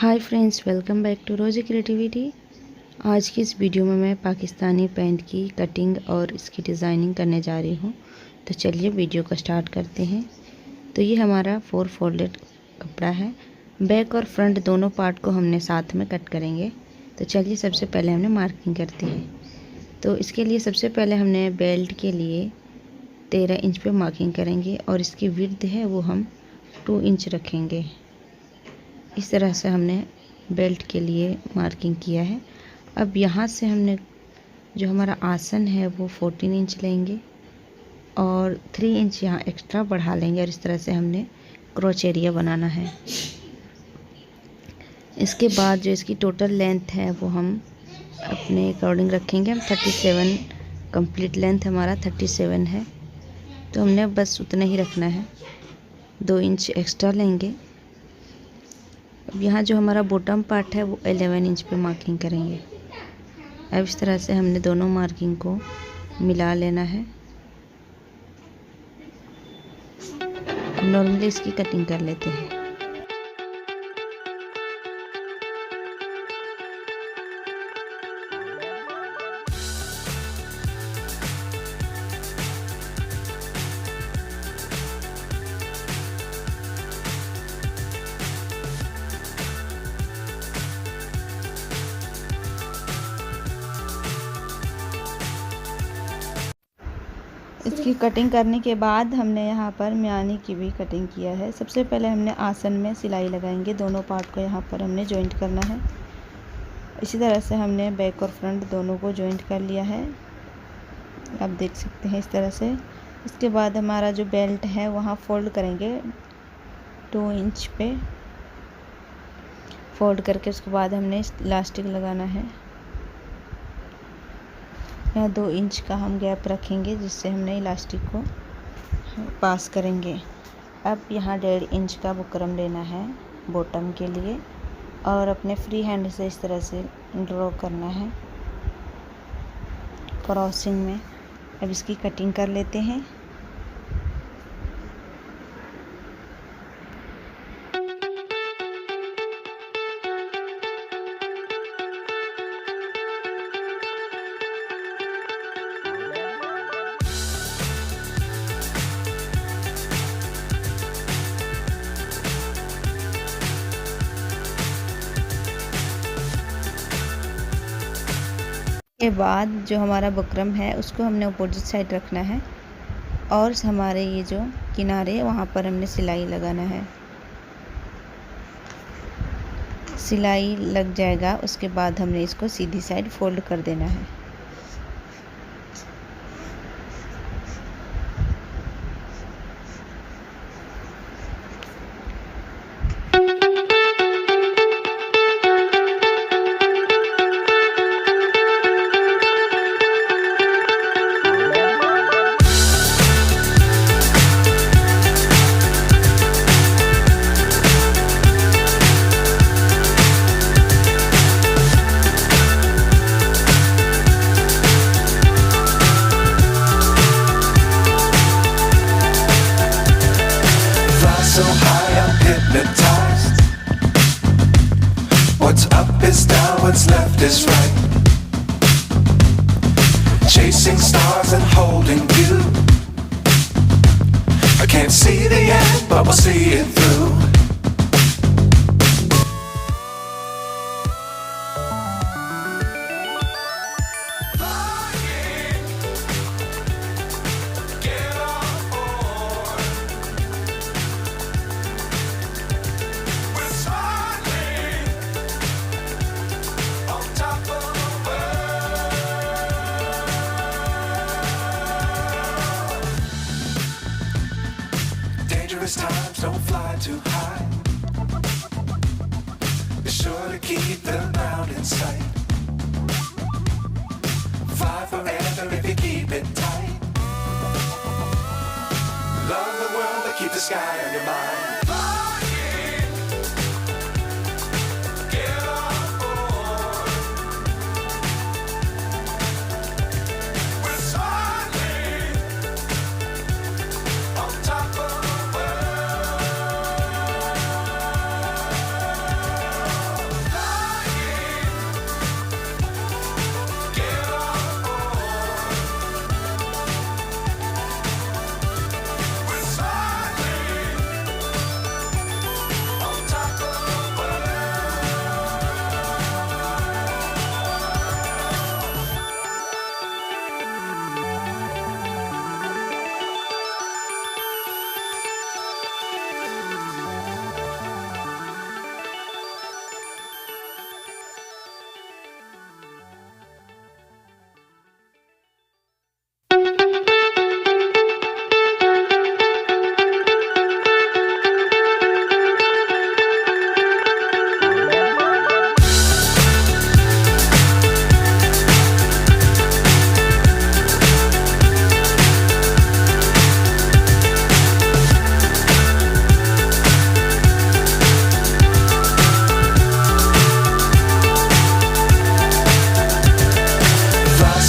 Hi friends, welcome back to Rosy creativity. आज की इस वीडियो में मैं पाकिस्तानी पैंट की कटिंग और इसकी डिज़ाइनिंग करने जा रही हूँ। तो चलिए वीडियो को स्टार्ट करते हैं। तो ये हमारा 4 फोल्डेड कपड़ा है। बैक और फ्रंट दोनों पार्ट को हमने साथ में कट करेंगे। तो चलिए सबसे पहले हमने मार्किंग करते हैं। तो इसके लिए सबसे पहले हमने बेल्ट के लिए 13 इंच पे मार्किंग करेंगे और इसकी विड्थ है वो हम 2 इंच रखेंगे। इस तरह से हमने बेल्ट के लिए मार्किंग किया है। अब यहाँ से हमने जो हमारा आसन है वो 14 इंच लेंगे और 3 इंच यहाँ एक्स्ट्रा बढ़ा लेंगे और इस तरह से हमने क्रोच एरिया बनाना है। इसके बाद जो इसकी टोटल लेंथ है वो हम अपने अकॉर्डिंग रखेंगे। हम 37 कंप्लीट लेंथ हमारा 37 है, तो हमने बस उतना ही रखना है। 2 इंच एक्स्ट्रा लेंगे। अब यहाँ जो हमारा बॉटम पार्ट है वो 11 इंच पे मार्किंग करेंगे। अब इस तरह से हमने दोनों मार्किंग को मिला लेना है। अब नॉर्मली इसकी कटिंग कर लेते हैं। इसकी कटिंग करने के बाद हमने यहाँ पर म्यानी की भी कटिंग किया है। सबसे पहले हमने आसन में सिलाई लगाएंगे। दोनों पार्ट को यहाँ पर हमने जॉइंट करना है। इसी तरह से हमने बैक और फ्रंट दोनों को जॉइंट कर लिया है, आप देख सकते हैं इस तरह से। इसके बाद हमारा जो बेल्ट है वहाँ फोल्ड करेंगे 2 इंच पे। फोल्ड करके उसके बाद हमने इलास्टिक लगाना है। यहाँ 2 इंच का हम गैप रखेंगे जिससे हमने इलास्टिक को पास करेंगे। अब यहाँ 1.5 इंच का बुकरम लेना है बॉटम के लिए और अपने फ्री हैंड से इस तरह से ड्रॉ करना है क्रॉसिंग में। अब इसकी कटिंग कर लेते हैं। के बाद जो हमारा बुकरम है उसको हमने अपोजिट साइड रखना है और हमारे ये जो किनारे वहाँ पर हमने सिलाई लगाना है। सिलाई लग जाएगा उसके बाद हमने इसको सीधी साइड फोल्ड कर देना है। So high I'm hypnotized. What's up is down, what's left is right. Chasing stars and holding you. I can't see the end, but we'll see it through. Dangerous times, don't fly too high. Be sure to keep the ground in sight. Fly forever if you keep it tight. Love the world, but keep the sky on your mind.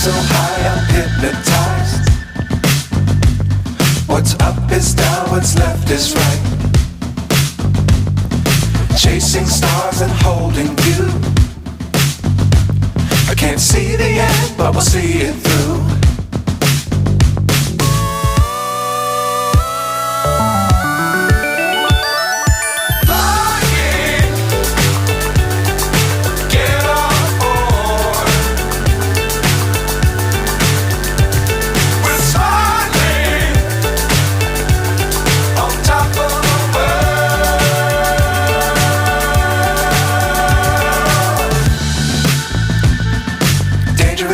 so high I'm hypnotized. What's up is down, what's left is right. Chasing stars and holding you. I can't see the end, but we'll see it through.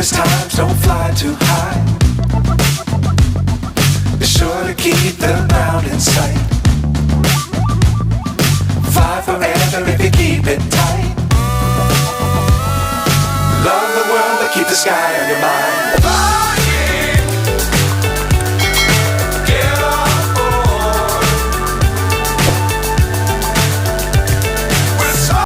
Times don't fly too high. Be sure to keep the ground in sight. Fly forever if you keep it tight. Love the world but keep the sky on your mind.